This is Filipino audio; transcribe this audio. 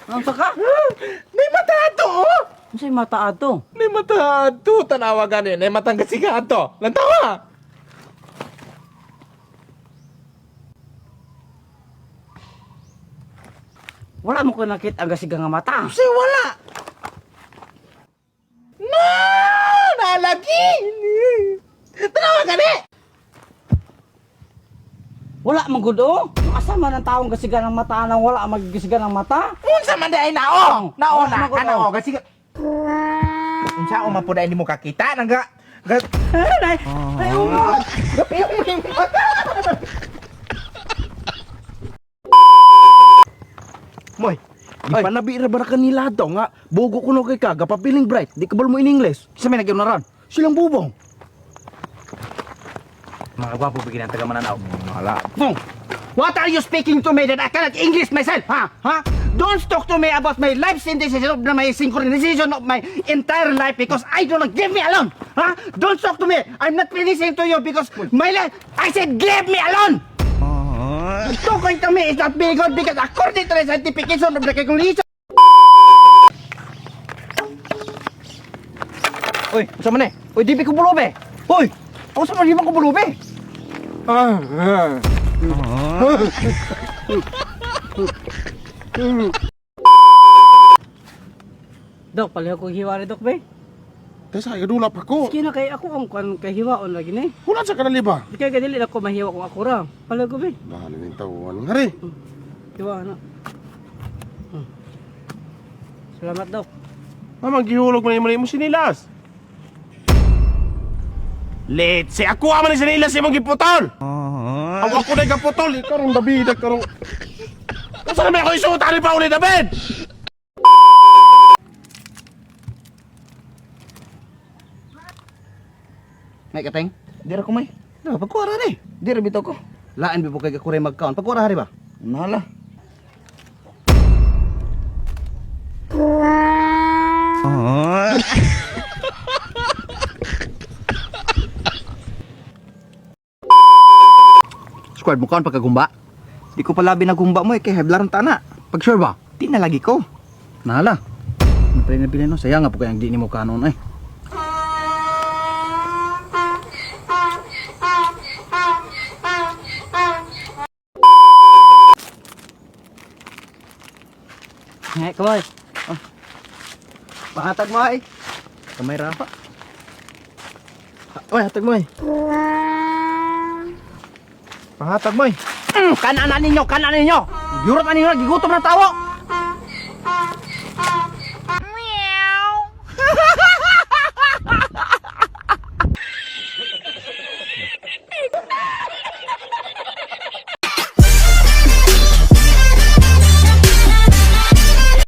Ang saka? May mata ato, oh! Ano sa'yo mata ato? May mata ato, tanawa ganin. May matang kasiga ato. Lantawa! Wala mo ko nakita ang gasiga nga mata. Kasi wala! Na! Nalagi! Tanawa gani! Wala man gud oh. Asama ng taong gasiga ng mata nang wala magigisiga ng mata. Unsa man day naong? Naong na, Ano ko kanaong. Kasiga... Unsa o mapuda hindi mo kakita? Nangga... Ay, umot! Moy, di pa nabira ba na kanila to nga bugo kuno kay ka gapapiling bright. Di kabal mo in English. Sa may nagyon na ron. Silang bubong. Mga gwapo bigyan ang taga Mananaw. Hala. No. What are you speaking to me that I cannot English myself, ha? Ha? Don't talk to me about my life synthesis of my synchronization of my entire life because I do not give me alone, ha? Don't talk to me. I'm not listening to you because my life. I said give me alone. Talking to me is not very good because according to the scientification of the calculation. Uy, sa man eh? Uy, di ko bulubi. Uy, ako sa man di ko bulubi. Dok, pala ako hiwa rin, Dok, be. Tesa idulap ako. Sige na kay ako ang kahiwaon lagi ni. Wala sa kanali ba? Di kaya ganili ako mahiwa kung ako ra. Pala ko, be. Dahil ning tawon ngari. Hiwa na. Salamat, Dok. Mamang gihulog mo mo sinilas. Let's say ako aman ni sinilas imong giputol. Ang ako na gaputol, ikaw ron David, karong. Unsa na may ako isuta ni Pauli David? May kateng? Dira ko may. Nah, pagkuara ni. Di ra bitaw ko. Lain bi po kay kakure magkaon. Pagkuara hari ba? Nala. Squad mo kaon pagkagumba. Di ko pala binagumba mo kay heblaran tana. Pag sure ba? Di na lagi ko. Nala. Napre na no. Sayang nga po kayang di ni mo kanon eh. Hey, kamoy. Oh. Pahatag mo ay. Kamay Rafa. Oy, hatag mo eh. Pahatag mo eh. Kanan ninyo, kanan ninyo. Yurot na ninyo, gigutom na tawo.